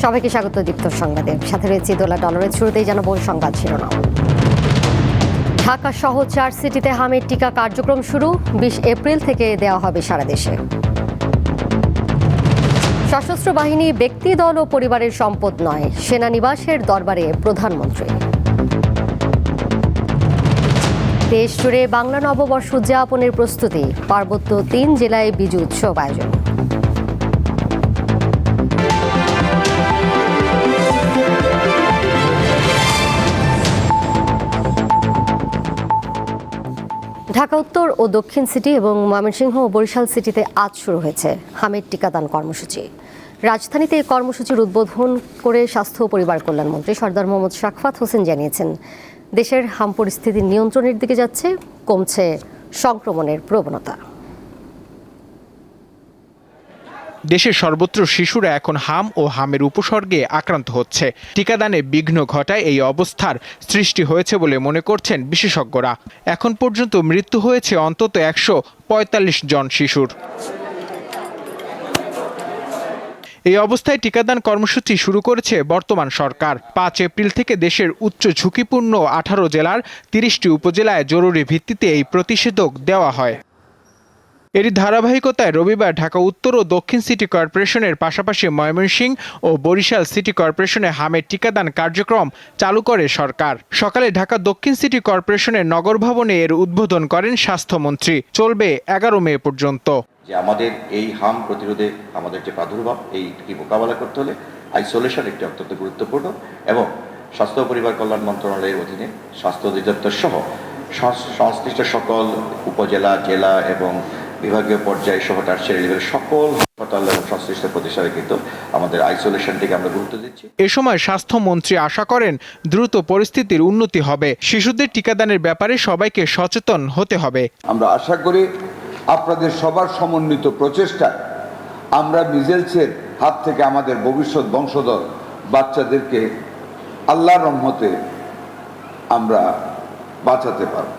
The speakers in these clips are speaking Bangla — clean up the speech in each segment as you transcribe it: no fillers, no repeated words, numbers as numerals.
সবাইকে স্বাগত দীপ্ত সংবাদে। সাথে রয়েছে দোলা ডলারের শুরুতেই জানাবো সংবাদ শিরোনাম। ঢাকা সহ 4 সিটিতে হামের টিকা কার্যক্রম শুরু, 20 এপ্রিল থেকে দেওয়া হবে সারা দেশে। সশস্ত্র বাহিনী ব্যক্তি, দল ও পরিবারের সম্পদ নয়, সেনানিবাসের দরবারে প্রধানমন্ত্রী। দেশ জুড়ে বাংলা নববর্ষ উদযাপনের প্রস্তুতি, পার্বত্য 3 জেলায় বিজু উৎসব আয়োজন। ঢাকা উত্তর ও দক্ষিণ সিটি এবং ময়মনসিংহ ও বরিশাল সিটিতে আজ শুরু হয়েছে হামের টিকাদান কর্মসূচি। রাজধানীতে এই কর্মসূচির উদ্বোধন করে স্বাস্থ্য ও পরিবার কল্যাণমন্ত্রী সরদার মোহাম্মদ শাকফাত হোসেন জানিয়েছেন, দেশের হাম পরিস্থিতি নিয়ন্ত্রণের দিকে যাচ্ছে, কমছে সংক্রমণের প্রবণতা। দেশের সর্বত্র শিশুরা এখন হাম ও হামের উপসর্গে আক্রান্ত হচ্ছে। টিকাদানে বিঘ্ন ঘটায় এই অবস্থার সৃষ্টি হয়েছে বলে মনে করছেন বিশেষজ্ঞরা। এখন পর্যন্ত মৃত্যু হয়েছে অন্তত 145 জন শিশুর। এই অবস্থায় টিকাদান কর্মসূচি শুরু করেছে বর্তমান সরকার। 5 এপ্রিল থেকে দেশের উচ্চ ঝুঁকিপূর্ণ 18 জেলার 30টি উপজেলায় জরুরি ভিত্তিতে এই প্রতিষেধক দেওয়া হয়। এরই ধারাবাহিকতায় রবিবার ঢাকা উত্তর ও দক্ষিণ সিটি কর্পোরেশনের পাশাপাশি ময়মনসিংহ ও বরিশাল সিটি কর্পোরেশনে হামের টিকাদান কার্যক্রম চালু করে সরকার। সকালে ঢাকা দক্ষিণ সিটি কর্পোরেশনের নগর ভবনে এর উদ্বোধন করেন স্বাস্থ্যমন্ত্রী। চলবে 11 মে পর্যন্ত। যে আমাদের এই হাম প্রতিরোধে আমাদের যে প্রাদুর্ভাব, এইটি মোকাবেলা করতে হলে আইসোলেশন একটি অত্যন্ত গুরুত্বপূর্ণ, এবং স্বাস্থ্য ও পরিবার কল্যাণ মন্ত্রণালয়ের অধীনে স্বাস্থ্য অধিদপ্তর সহ সংশ্লিষ্ট সকল উপজেলা, জেলা এবং বিভাগীয় পর্যায়ে সহ টার্সিয়ারি লেভেলের সকল হাসপাতাল এবং সংশ্লিষ্ট প্রতিষ্ঠানে কিন্তু আমাদের আইসোলেশনটিকে আমরা গুরুত্ব দিচ্ছি। এ সময় স্বাস্থ্যমন্ত্রী আশা করেন দ্রুত পরিস্থিতির উন্নতি হবে। শিশুদের টিকাদানের ব্যাপারে সবাইকে সচেতন হতে হবে। আমরা আশা করি আপনাদের সবার সমন্বিত প্রচেষ্টায় আমরা মিজেলসের হাত থেকে আমাদের ভবিষ্যৎ বংশধর বাচ্চাদেরকে আল্লাহর রহমতে আমরা বাঁচাতে পারব।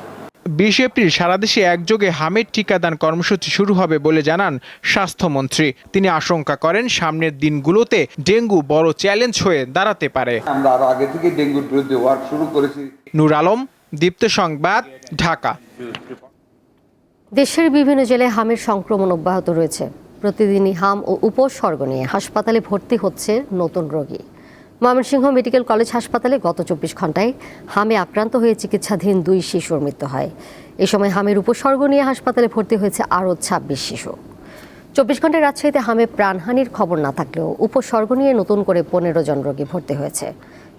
20 এপ্রিল সারা দেশে একযোগে হামের টিকাদান কর্মসূচি শুরু হবে বলে জানান স্বাস্থ্যমন্ত্রী। তিনি আশঙ্কা করেন সামনের দিনগুলোতে ডেঙ্গু বড় চ্যালেঞ্জ হয়ে দাঁড়াতে পারে। আমরা আরো আগে থেকে ডেঙ্গুর বিরুদ্ধে ওয়ার্ক শুরু করেছি। নূর আলম, দীপ্ত সংবাদ, ঢাকা। দেশের বিভিন্ন জেলায় হামের সংক্রমণ অব্যাহত রয়েছে। প্রতিদিনই হাম ও উপসর্গ নিয়ে হাসপাতালে ভর্তি হচ্ছে নতুন রোগী। ময়মনসিংহ মেডিকেল কলেজ হাসপাতালে গত 24 ঘন্টায় হামে আক্রান্ত হয়ে চিকিৎসাধীন 2 শিশুর মৃত্যু হয়। এ সময় হামের উপসর্গ নিয়ে হাসপাতালে ভর্তি হয়েছে আরও 26 শিশু। 24 ঘন্টায় রাজশাহীতে হামে প্রাণহানির খবর না থাকলেও উপসর্গ নিয়ে নতুন করে 15 জন রোগী ভর্তি হয়েছে।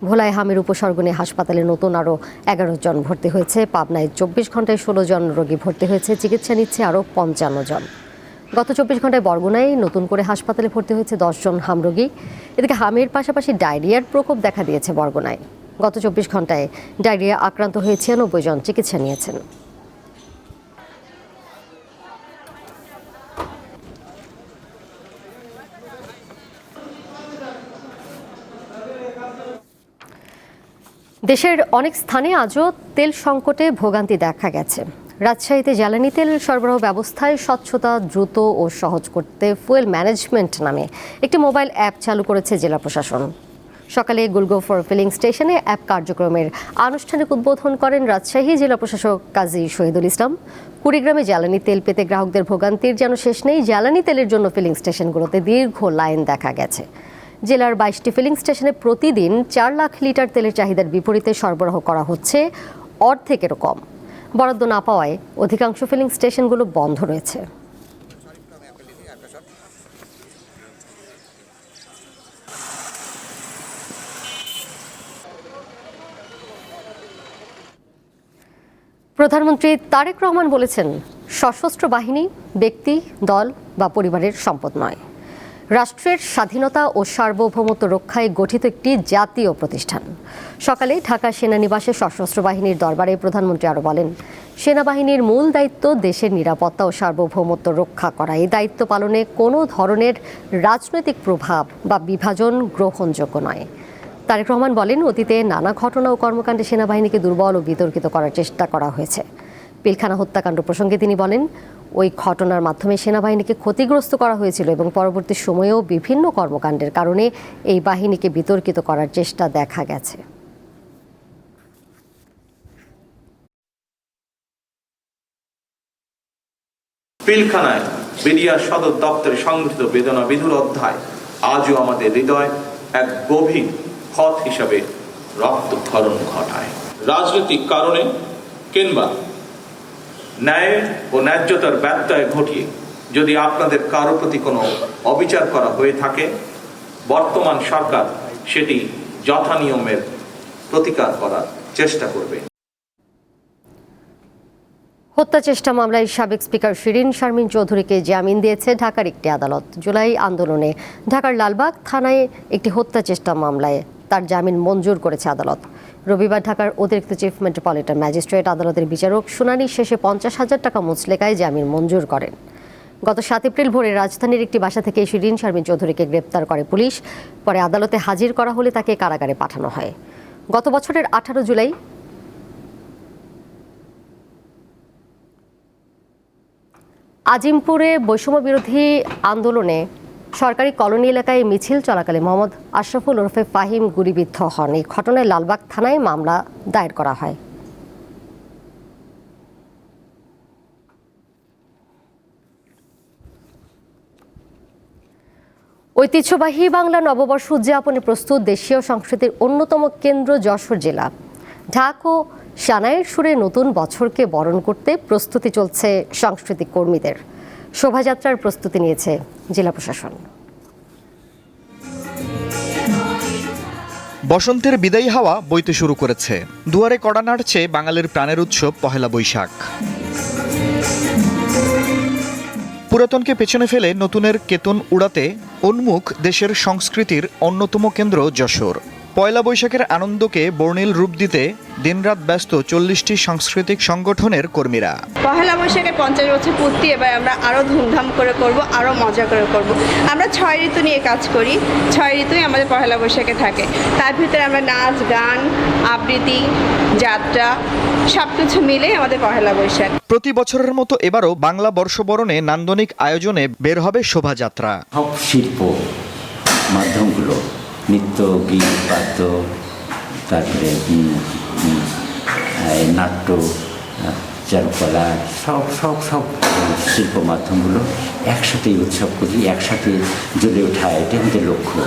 ভোলায় হামের উপসর্গ নিয়ে হাসপাতালে নতুন আরও 11 জন ভর্তি হয়েছে। পাবনায় 24 ঘন্টায় 16 জন রোগী ভর্তি হয়েছে, চিকিৎসা নিচ্ছে আরও 55 জন। গত 24 ঘন্টায় বরগুনায় নতুন করে হাসপাতালে ভর্তি হয়েছে 10 জন হাম রোগী। এদিকে হামের পাশাপাশি ডায়রিয়ার প্রকোপ দেখা দিয়েছে বরগুনায়। গত 24 ঘন্টায় ডায়রিয়া আক্রান্ত হয়ে 96 জন চিকিৎসা নিয়েছেন। দেশের অনেক স্থানে আজও তেল সংকটে ভোগান্তি দেখা গেছে। রাজশাহীতে জ্বালানি তেল সরবরাহ ব্যবস্থায় স্বচ্ছতা দ্রুত ও সহজ করতে ফুয়েল ম্যানেজমেন্ট নামে একটি মোবাইল অ্যাপ চালু করেছে জেলা প্রশাসন। সকালে গুলগো ফর ফিলিং স্টেশনে অ্যাপ কার্যক্রমের আনুষ্ঠানিক উদ্বোধন করেন রাজশাহী জেলা প্রশাসক কাজী শহীদুল ইসলাম। কুড়িগ্রামে জ্বালানি তেল পেতে গ্রাহকদের ভোগান্তির যেন শেষ নেই। জ্বালানি তেলের জন্য ফিলিং স্টেশনগুলোতে দীর্ঘ লাইন দেখা গেছে। জেলার 22টি ফিলিং স্টেশনে প্রতিদিন 4 লাখ লিটার তেলের চাহিদার বিপরীতে সরবরাহ করা হচ্ছে অর্ধেকেরও কম। বরাদ্দ না পাওয়ায় অধিকাংশ ফিলিং স্টেশনগুলো বন্ধ রয়েছে। প্রধানমন্ত্রী তারেক রহমান বলেছেন, সশস্ত্র বাহিনী ব্যক্তি, দল বা পরিবারের সম্পদ নয়, রাষ্ট্রের স্বাধীনতা ও সার্বভৌমত্ব রক্ষায় গঠিত একটি জাতীয় প্রতিষ্ঠান। সকালে ঢাকা সেনানিবাসে সশস্ত্র বাহিনীর দরবারে প্রধানমন্ত্রী আরও বলেন, সেনাবাহিনীর মূল দায়িত্ব দেশের নিরাপত্তা ও সার্বভৌমত্ব রক্ষা করা। এই দায়িত্ব পালনে কোনো ধরনের রাজনৈতিক প্রভাব বা বিভাজন গ্রহণযোগ্য নয়। তারেক রহমান বলেন, অতীতে নানা ঘটনা ও কর্মকাণ্ডে সেনাবাহিনীকে দুর্বল ও বিতর্কিত করার চেষ্টা করা হয়েছে। পিলখানা হত্যাকাণ্ড প্রসঙ্গে তিনি বলেন, ওই ঘটনার মাধ্যমে সেনাবাহিনীকে ক্ষতিগ্রস্ত করা হয়েছিল এবং পরবর্তী সময়েও বিভিন্ন কর্মকাণ্ডের কারণে এই বাহিনীকে বিতর্কিত করার চেষ্টা দেখা গেছে। পিলখানায় বিডিআর সদর দপ্তরে সংগঠিত বেদনা বিধুর অধ্যায় আজও আমাদের হৃদয় এক গভীর ক্ষত হিসাবে রক্তক্ষরণ ঘটায়। রাজনৈতিক কারণে কিংবা ন্যায় ও ন্যায্যতার ব্যত্যয় ঘটিয়ে যদি আপনাদের কারো প্রতি কোনো অবিচার করা হয়ে থাকে, বর্তমান সরকার সেটি যথানিয়মের প্রতিকার করার চেষ্টা করবে। হত্যা চেষ্টা মামলায় সাবেক স্পিকার শিরিন শারমিন চৌধুরীকে জামিন দিয়েছে ঢাকার একটি আদালত। জুলাই আন্দোলনে ঢাকার লালবাগ থানায় একটি হত্যা চেষ্টা মামলায় তার জামিন মঞ্জুর করেছে আদালত। রবিবার ঢাকার অতিরিক্ত চিফ মেট্রোপলিটন ম্যাজিস্ট্রেট আদালতের বিচারক শুনানি শেষে 50,000 টাকা মুচলেকায় জামিন মঞ্জুর করেন। গত 7 এপ্রিল ভোরে রাজধানীর একটি বাসা থেকে শিরিন শারমিন চৌধুরীকে গ্রেপ্তার করে পুলিশ। পরে আদালতে হাজির করা হলে তাকে কারাগারে পাঠানো হয়। গত বছরের 18 জুলাই আজিমপুরে বৈষম্য বিরোধী আন্দোলনে সরকারি কলোনি এলাকায় মিছিল চলাকালে মোহাম্মদ আশরাফুল ওরফে ফাহিম গুলিবিদ্ধ হন। এই ঘটনায় লালবাগ থানায় মামলা দায়ের করা হয়। ঐতিহ্যবাহী বাংলা নববর্ষ উদযাপনে প্রস্তুত দেশীয় সংস্কৃতির অন্যতম কেন্দ্র যশোর জেলা। ঢাক ও সানাইয়ের সুরে নতুন বছরকে বরণ করতে প্রস্তুতি চলছে সাংস্কৃতিক কর্মীদের। শোভাযাত্রার প্রস্তুতি নিয়েছে জেলা প্রশাসন। বসন্তের বিদায়ী হাওয়া বইতে শুরু করেছে। দুয়ারে কড়া নাড়ছে বাঙালির প্রাণের উৎসব পহেলা বৈশাখ। পুরাতনকে পেছনে ফেলে নতুনের কেতন উড়াতে উন্মুখ দেশের সংস্কৃতির অন্যতম কেন্দ্র যশোর। পয়লা বৈশাখের আনন্দকে বর্ণিল রূপ দিতে দিনরাত ব্যস্ত 40টি সাংস্কৃতিক সংগঠনের কর্মীরা। পহেলা বৈশাখের 50 বছর পূর্তি এবার আমরা আরও ধুমধাম করে করব, আরও মজা করে করব। আমরা 6 ঋতু নিয়ে কাজ করি, 6 ঋতুই আমাদের পহেলা বৈশাখে থাকে। তার ভিতরে আমরা নাচ, গান, আবৃত্তি, যাত্রা সব কিছু মিলেই আমাদের পহেলা বৈশাখ। প্রতি বছরের মতো এবারও বাংলা বর্ষবরণে নান্দনিক আয়োজনে বের হবে শোভাযাত্রা। সব শিল্প মাধ্যমগুলো, নৃত্য, গীত, বাদ্য, তারপরে নাট্য, চারুকলা, সব শিল্প মাধ্যমগুলো একসাথে উৎসব করি, একসাথে জ্বলে ওঠা, এটা আমাদের লক্ষ্য।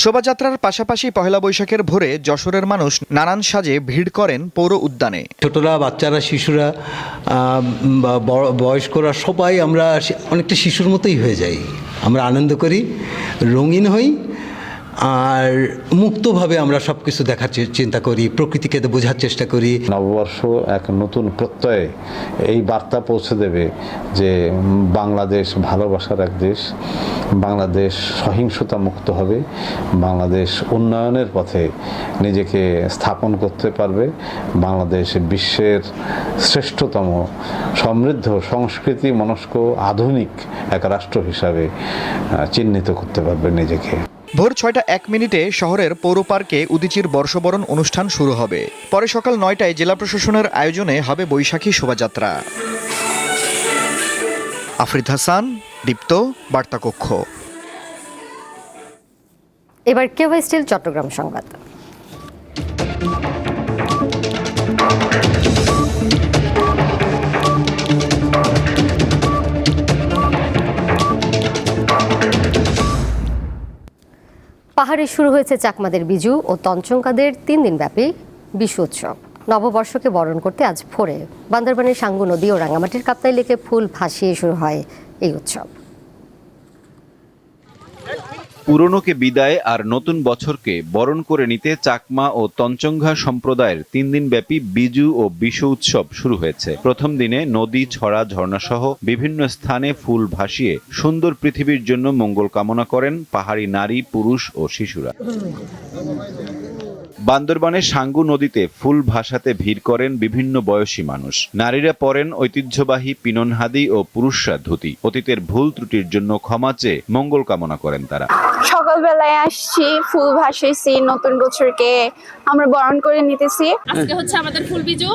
শোভাযাত্রার পাশাপাশি পহেলা বৈশাখের ভোরে যশোরের মানুষ নানান সাজে ভিড় করেন পৌর উদ্যানে। ছোটরা, বাচ্চারা, শিশুরা, বয়স্করা সবাই আমরা অনেকটা শিশুর মতোই হয়ে যাই। আমরা আনন্দ করি, রঙিন হই, আর মুক্তভাবে আমরা সব কিছু দেখার চিন্তা করি, প্রকৃতিকে বোঝার চেষ্টা করি। নববর্ষ এক নতুন প্রত্যয়ে এই বার্তা পৌঁছে দেবে যে বাংলাদেশ ভালোবাসার এক দেশ, বাংলাদেশ সহিংসতা মুক্ত হবে, বাংলাদেশ উন্নয়নের পথে নিজেকে স্থাপন করতে পারবে, বাংলাদেশ বিশ্বের শ্রেষ্ঠতম সমৃদ্ধ সংস্কৃতি মনস্ক আধুনিক এক রাষ্ট্র হিসাবে চিহ্নিত করতে পারবে নিজেকে। ভোর 6:01 শহরের পৌর পার্কে উদীচীর বর্ষবরণ অনুষ্ঠান শুরু হবে। পরে সকাল 9টায় জেলা প্রশাসনের আয়োজনে হবে বৈশাখী শোভাযাত্রা। আফরিদ হাসান, দীপ্ত, বার্তাকক্ষ। এবার কেওয়াই স্টিল চট্টগ্রাম সংবাদ। পাহাড়ে শুরু হয়েছে চাকমাদের বিজু ও তঞ্চঙ্কাদের 3 দিনব্যাপী বিশু উৎসব। নববর্ষকে বরণ করতে আজ ভোরে বান্দরবানের সাঙ্গু নদী ও রাঙামাটির কাপ্তাই লেকে ফুল ভাসিয়ে শুরু হয় এই উৎসব। পুরনোকে বিদায় আর নতুন বছরকে বরণ করে নিতে চাকমা ও তঞ্চঙ্ঘা সম্প্রদায়ের 3 দিনব্যাপী বিজু ও বিশু উৎসব শুরু হয়েছে। প্রথম দিনে নদী, ছড়া, ঝর্ণা সহ বিভিন্ন স্থানে ফুল ভাসিয়ে সুন্দর পৃথিবীর জন্য মঙ্গল কামনা করেন পাহাড়ি নারী, পুরুষ ও শিশুরা। বান্দরবানের সাঙ্গু নদীতে ফুল ভাসাতে ভিড় করেন বিভিন্ন বয়সী মানুষ। নারীরা পরেন ঐতিহ্যবাহী পিননহাদি ও পুরুষরা ধুতি। অতীতের ভুল ত্রুটির জন্য ক্ষমা চেয়ে মঙ্গল কামনা করেন তারা। সকালবেলায় আসছি, ফুল ভাসাইছি, নতুন বছরকে আমরা বরণ করে নিতেছি। আজকে হচ্ছে আমাদের ফুল বিজু,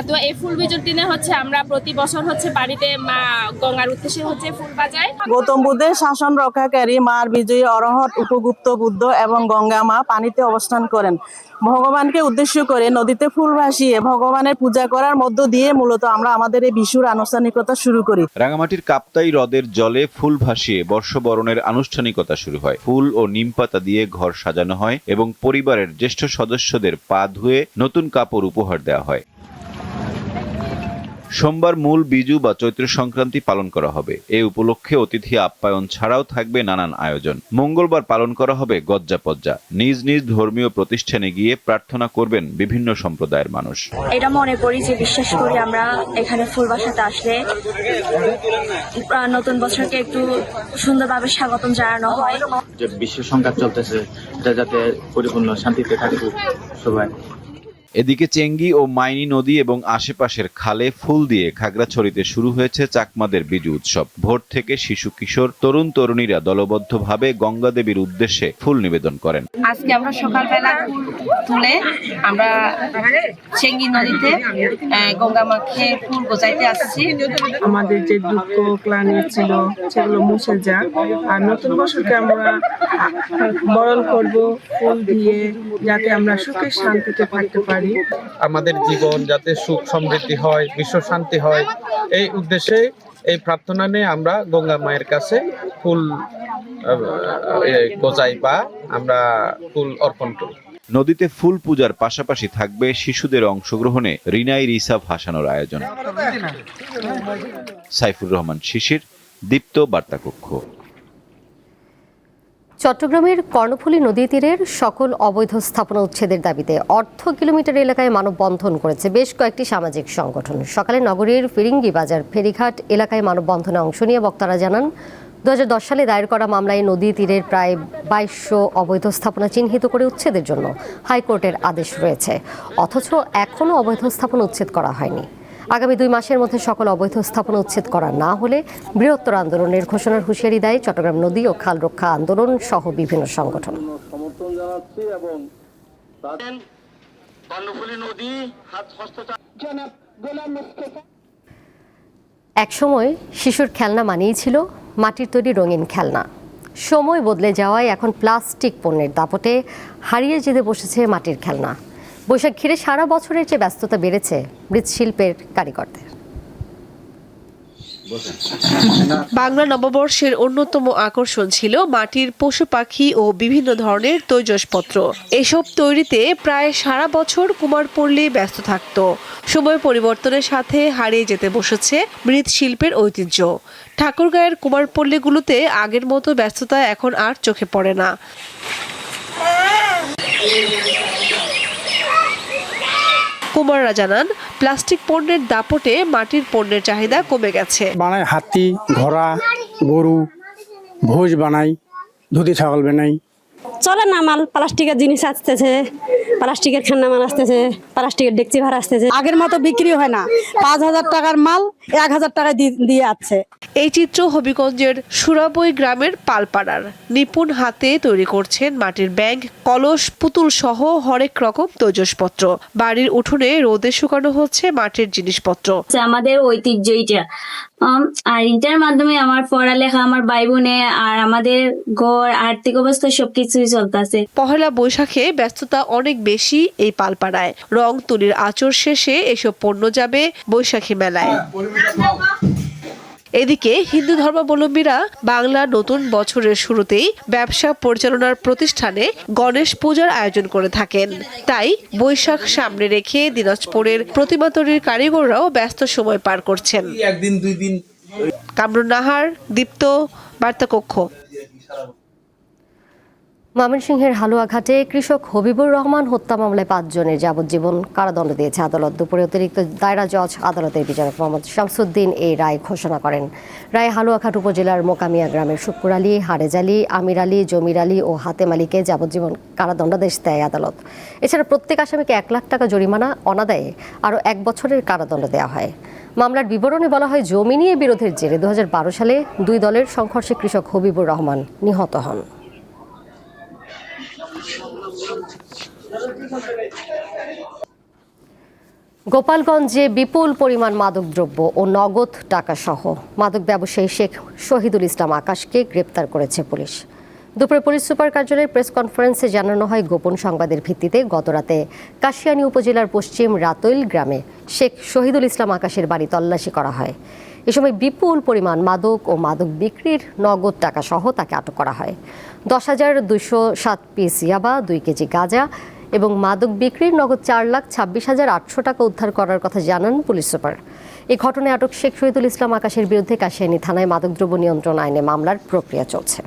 তো এই ফুল বিজুর দিনে হচ্ছে আমরা প্রতি বছর হচ্ছে বাড়িতে মা গঙ্গার উদ্দেশ্যে হচ্ছে ফুল বাজাই। গৌতম বুদ্ধের শাসন রক্ষাকারী মার বিজয়ী অরহত উপগুপ্ত বুদ্ধ এবং গঙ্গা মা পানিতে অবস্থান করেন। ভগবানকে উদ্দেশ্য করে নদীতে ফুল ভাসিয়ে ভগবানের পূজা করার মধ্য দিয়ে মূলত আমরা আমাদের এই বিশুর আনুষ্ঠানিকতা শুরু করি। রাঙামাটির কাপ্তাই হ্রদের জলে ফুল ভাসিয়ে বর্ষবরণের আনুষ্ঠানিকতা শুরু হয়। ফুল ও নিমপাতা দিয়ে ঘর সাজানো হয় এবং পরিবারের জ্যেষ্ঠ সদস্যদের পা ধুয়ে নতুন কাপড় উপহার দেওয়া হয়। সোমবার মূল বিজু বা চৈত্র সংক্রান্তি পালন করা হবে। এই উপলক্ষে অতিথি আপ্যায়ন ছাড়াও থাকবে নানান আয়োজন। মঙ্গলবার পালন করা হবে গজ্জাপজ্জা। নিজ নিজ ধর্মীয় প্রতিষ্ঠানে গিয়ে প্রার্থনা করবেন বিভিন্ন সম্প্রদায়ের মানুষ। এটা মনে করি যে বিশ্বাস করি আমরা এখানে ফুল বাসাতে আসলে নতুন বছরকে একটু সুন্দরভাবে স্বাগতম জানানো হয়। যে বিশ্ব সংঘাত চলতেছে এটা যাতে পরিপূর্ণ শান্তিতে থাকুক সবাই। এদিকে চেঙ্গি ও মাইনি নদী এবং আশেপাশের খালে ফুল দিয়ে খাগড়াছড়িতে শুরু হয়েছে চাকমাদের বিজু উৎসব। ভোর থেকে শিশু কিশোর তরুণ তরুণীরা দলবদ্ধভাবে গঙ্গা দেবীর উদ্দেশ্যে ফুল নিবেদন করেন। আজকে আমরা সকালবেলা ফুল তুলে আমরা চেঙ্গি নদীতে গঙ্গা মাকে ফুল গোছাইতে আসছি। আমাদের যে দুঃখ ক্লান্তি ছিল সেগুলো মুছে যাক, আর নতুন বছরকে আমরা বরণ করব ফুল দিয়ে, যাতে আমরা সুখে শান্তিতে থাকতে পারি। আমাদের জীবন যাতে সুখ সমৃদ্ধি হয়, বিশ্ব শান্তি হয়, এই উদ্দেশ্যে এই প্রার্থনা নিয়ে আমরা গঙ্গা মায়ের কাছে ফুল গোছাই বা আমরা ফুল অর্পণ করি। নদীতে ফুল পূজার পাশাপাশি থাকবে শিশুদের অংশগ্রহণে রিনাই রিসা ভাসানোর আয়োজন। সাইফুর রহমান শিশির, দীপ্ত বার্তা কক্ষ। চট্টগ্রামের কর্ণফুলী নদী তীরের সকল অবৈধ স্থাপনা উচ্ছেদের দাবিতে অর্ধ কিলোমিটার এলাকায় মানববন্ধন করেছে বেশ কয়েকটি সামাজিক সংগঠন। সকালে নগরীর ফিরিঙ্গি বাজার ফেরিঘাট এলাকায় মানববন্ধনে অংশ নিয়ে বক্তারা জানান, 2010 সালে দায়ের করা মামলায় নদী তীরের প্রায় 2200 অবৈধ স্থাপনা চিহ্নিত করে উচ্ছেদের জন্য হাইকোর্টের আদেশ রয়েছে, অথচ এখনও অবৈধ স্থাপনা উচ্ছেদ করা হয়নি। আগামী 2 মাসের মধ্যে সকল অবৈধ স্থাপনা উচ্ছেদ করা না হলে বৃহত্তর আন্দোলনের ঘোষণার হুঁশিয়ারি দেয় চট্টগ্রাম নদী ও খাল রক্ষা আন্দোলন সহ বিভিন্ন সংগঠন। একসময় শিশুর খেলনা মানেই ছিল মাটির তৈরি রঙিন খেলনা। সময় বদলে যাওয়ায় এখন প্লাস্টিক পণ্যের দাপটে হারিয়ে যেতে বসেছে মাটির খেলনা। বৈশাখ ঘিরে সারা বছরের চেয়ে ব্যস্ততা বেড়েছে মৃৎশিল্পের কারিগরদের। বাংলা নববর্ষের অন্যতম আকর্ষণ ছিল মাটির পশু পাখি ও বিভিন্ন ধরনের তৈজসপত্র। এসব তৈরিতে প্রায় সারা বছর কুমারপল্লী ব্যস্ত থাকত। সময় পরিবর্তনের সাথে হারিয়ে যেতে বসেছে মৃৎশিল্পের ঐতিহ্য। ঠাকুরগাঁয়ের কুমারপল্লীগুলোতে আগের মতো ব্যস্ততা এখন আর চোখে পড়ে না। কুমাররা জানান, প্লাস্টিক পণ্যের দাপটে মাটির পণ্যের চাহিদা কমে গেছে। বানাই হাতি, ঘোড়া, গরু, ভোজ বানাই, ধুতি ছাগল বানাই। চলে না মাল, প্লাস্টিকের জিনিস আসতেছে, প্লাস্টিকের খেলনা মাল আসতেছে, প্লাস্টিকের ডেকচি ভাড়া আসতেছে। আগের মতো বিক্রি হয় না, 5000 টাকার মাল 1000 টাকা দিয়ে আছে। এই চিত্র হবিগঞ্জের সুরাবই গ্রামের পালপাড়ার। নিপুণ হাতে তৈরি করছেন মাটির ব্যাগ, কলস, পুতুল সহ হরেক রকম তৈজসপত্র। বাড়ির উঠোনে রোদে শুকানো হচ্ছে মাটির জিনিসপত্র। আমাদের ঐতিহ্য এটা, আর এটার মাধ্যমে আমার পড়ালেখা, আমার ভাই বোনে আর আমাদের ঘর আর্থিক অবস্থা সবকিছুই চলতেছে। পহেলা বৈশাখে ব্যস্ততা অনেক বেশি এই পালপাড়ায়। রং তুলির আঁচড় শেষে এসব পণ্য যাবে বৈশাখী মেলায়। এদিকে হিন্দু ধর্মাবলম্বীরা বাংলা নতুন বছরের শুরুতেই ব্যবসা পরিচালনার প্রতিষ্ঠানে গণেশ পূজার আয়োজন করে থাকেন। তাই বৈশাখ সামনে রেখে দিনাজপুরের প্রতিমা তৈরির কারিগররাও ব্যস্ত সময় পার করছেন। একদিন 2 দিন। কামরুন নাহার, দীপ্ত, বার্তা কক্ষ। ময়মনসিংহের হালুয়াঘাটে কৃষক হবিবুর রহমান হত্যা মামলায় 5 জনের যাবজ্জীবন কারাদণ্ড দিয়েছে আদালত। দুপুরে অতিরিক্ত দায়রা জজ আদালতের বিচারক মোহাম্মদ শামসুদ্দিন এই রায় ঘোষণা করেন। রায়ে হালুয়াঘাট উপজেলার মোকামিয়া গ্রামের শুক্কুর আলী, হারেজ আলী, আমির আলী, জমির আলী ও হাতেম আলীকে যাবজ্জীবন কারাদণ্ডাদেশ দেয় আদালত। এছাড়া প্রত্যেক আসামিকে 1 লাখ টাকা জরিমানা, অনাদায়ে আরও 1 বছরের কারাদণ্ড দেওয়া হয়। মামলার বিবরণে বলা হয়, জমি নিয়ে বিরোধের জেরে 2012 সালে 2 দলের সংঘর্ষে কৃষক হবিবুর রহমান নিহত হন। গোপালগঞ্জে বিপুল পরিমাণ মাদকদ্রব্য ও নগদ টাকা সহ মাদক ব্যবসায়ী শেখ শহীদুল ইসলাম আকাশকে গ্রেপ্তার করেছে পুলিশ। দুপুরে পুলিশ সুপার কার্যালয়ের প্রেস কনফারেন্সে জানানো হয়, গোপন সংবাদের ভিত্তিতে গতরাতে কাশিয়ানী উপজেলার পশ্চিম রাতইল গ্রামে শেখ শহীদুল ইসলাম আকাশের বাড়ি তল্লাশি করা হয়। এ সময় বিপুল পরিমাণ মাদক ও মাদক বিক্রির নগদ টাকা সহ তাকে আটক করা হয়। 10,207 পিস ইয়াবা, 2 কেজি গাঁজা এবং মাদক বিক্রির নগদ 4,26,800 টাকা উদ্ধার করার কথা জানান পুলিশ সুপার। এই ঘটনায় আটক শেখ শহীদুল ইসলাম আকাশের বিরুদ্ধে কাশিয়ানী থানায় মাদকদ্রব্য নিয়ন্ত্রণ আইনে মামলার প্রক্রিয়া চলছে।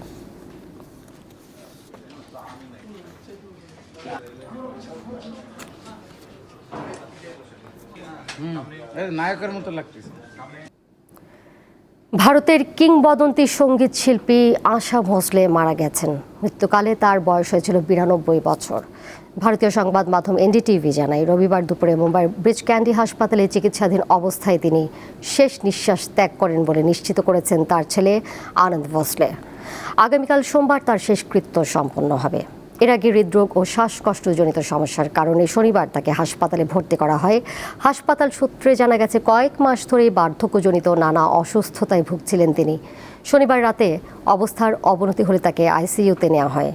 নায়কের মতো লাগতেছে। ভারতের কিংবদন্তি সঙ্গীত শিল্পী আশা ভোসলে মারা গেছেন। মৃত্যুকালে তার বয়স হয়েছিল 92 বছর। ভারতীয় সংবাদ মাধ্যম এনডিটিভি জানায়, রবিবার দুপুরে মুম্বাইয়ের ব্রিজ ক্যান্ডি হাসপাতালে চিকিৎসাধীন অবস্থায় তিনি শেষ নিঃশ্বাস ত্যাগ করেন বলে নিশ্চিত করেছেন তার ছেলে আনন্দ ভোসলে। আগামীকাল সোমবার তার শেষকৃত্য সম্পন্ন হবে। এর আগে হৃদরোগ ও শ্বাসকষ্টজনিত সমস্যার কারণে শনিবার তাকে হাসপাতালে ভর্তি করা হয়। হাসপাতাল সূত্রে জানা গেছে, কয়েক মাস ধরেই বার্ধক্যজনিত নানা অসুস্থতায় ভুগছিলেন তিনি। শনিবার রাতে অবস্থার অবনতি হলে তাকে আইসিইউতে নেওয়া হয়।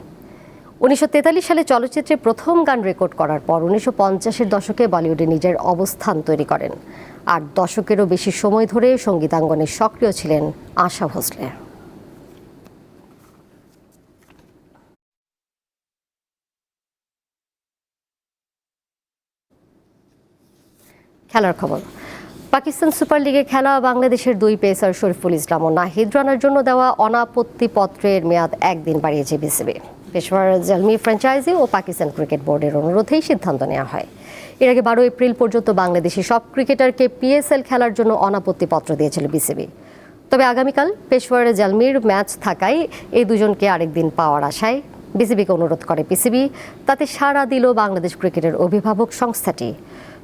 1943 সালে চলচ্চিত্রে প্রথম গান রেকর্ড করার পর 1950-এর দশকে বলিউডে নিজের অবস্থান তৈরি করেন। 8 দশকেরও বেশি সময় ধরে সঙ্গীতাঙ্গনে সক্রিয় ছিলেন আশা ভোসলে। খেলার খবর। পাকিস্তান সুপার লিগে খেলা বাংলাদেশের 2 পেসার শরীফুল ইসলাম ও নাহিদ রানার জন্য দেওয়া অনাপত্তি পত্রের মেয়াদ 1 দিন বাড়িয়েছে বিসিবি। পেশওয়ার জালমি ফ্র্যাঞ্চাইজি ও পাকিস্তান ক্রিকেট বোর্ডের অনুরোধেই সিদ্ধান্ত নেওয়া হয়। এর আগে 12 এপ্রিল পর্যন্ত বাংলাদেশি সব ক্রিকেটারকে পিএসএল খেলার জন্য অনাপত্তি পত্র দিয়েছিল বিসিবি। তবে আগামীকাল পেশওয়ার জালমির ম্যাচ থাকায় এই দুজনকে আরেকদিন পাওয়ার আশায় বিসিবিকে অনুরোধ করে পিসিবি। তাতে সাড়া দিল বাংলাদেশ ক্রিকেটের অভিভাবক সংস্থাটি।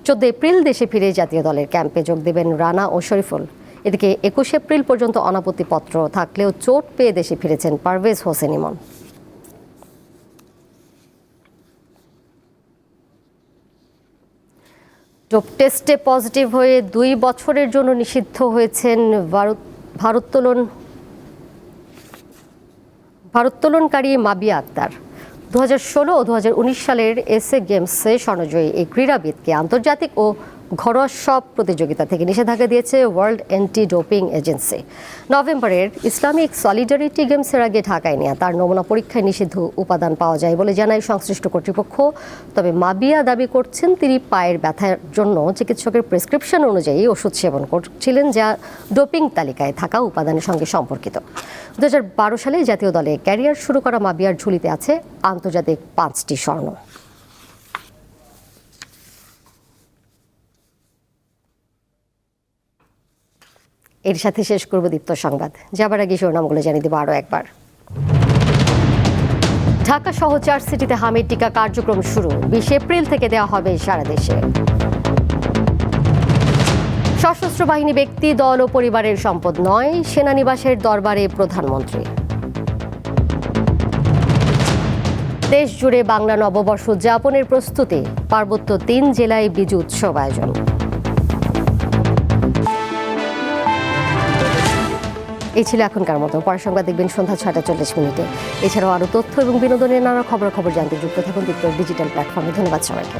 14 এপ্রিল দেশে ফিরে জাতীয় দলের ক্যাম্পে যোগ দেবেন রানা ও শরীফুল। এদিকে 21 এপ্রিল পর্যন্ত অনাপত্তি পত্র থাকলেও চোট পেয়ে দেশে ফিরেছেন পারভেজ হোসেন ইমন। ডোপ টেস্টে পজিটিভ হয়ে 2 বছরের জন্য নিষিদ্ধ হয়েছেন ভারোত্তোলনকারী মাবিয়া আক্তার। 2016 ও 2019 সালের এসএ গেমসে স্বর্ণজয়ী এই ক্রীড়াবিদকে আন্তর্জাতিক ও ঘরোয়া সব প্রতিযোগিতা থেকে নিষেধাজ্ঞা দিয়েছে ওয়ার্ল্ড অ্যান্টি ডোপিং এজেন্সি। নভেম্বরের ইসলামিক সলিডারিটি গেমসের আগে ঢাকায় নেওয়া তার নমুনা পরীক্ষায় নিষিদ্ধ উপাদান পাওয়া যায় বলে জানায় সংশ্লিষ্ট কর্তৃপক্ষ। তবে মাবিয়া দাবি করছেন তিনি পায়ের ব্যথার জন্য চিকিৎসকের প্রেসক্রিপশন অনুযায়ী ওষুধ সেবন করছিলেন, যা ডোপিং তালিকায় থাকা উপাদানের সঙ্গে সম্পর্কিত। 2012 সালে জাতীয় দলে ক্যারিয়ার শুরু করা মাবিয়ার ঝুলিতে আছে আন্তর্জাতিক 5টি স্বর্ণ। এর সাথে শেষ করব দীপ্ত সংবাদ। যাবার আগে শিরোনামগুলো জানিয়ে দেব আরও একবার। ঢাকা সহ 4 সিটিতে হামির টিকা কার্যক্রম শুরু। 20 এপ্রিল থেকে দেওয়া হবে সারা দেশে। সশস্ত্র বাহিনী ব্যক্তি, দল ও পরিবারের সম্পদ নয়, সেনানিবাসের দরবারে প্রধানমন্ত্রী। দেশ জুড়ে বাংলা নববর্ষ উদযাপনের প্রস্তুতি, পার্বত্য 3 জেলায় বিজু উৎসব আয়োজন। এই ছিল এখনকার মতো। পরের সংবাদ দেখবেন সন্ধ্যা 6:40। এছাড়াও আরও তথ্য এবং বিনোদনের নানা খবর জানতে যুক্ত থাকুন দীপ্ত ডিজিটাল প্ল্যাটফর্মে। ধন্যবাদ সবাইকে।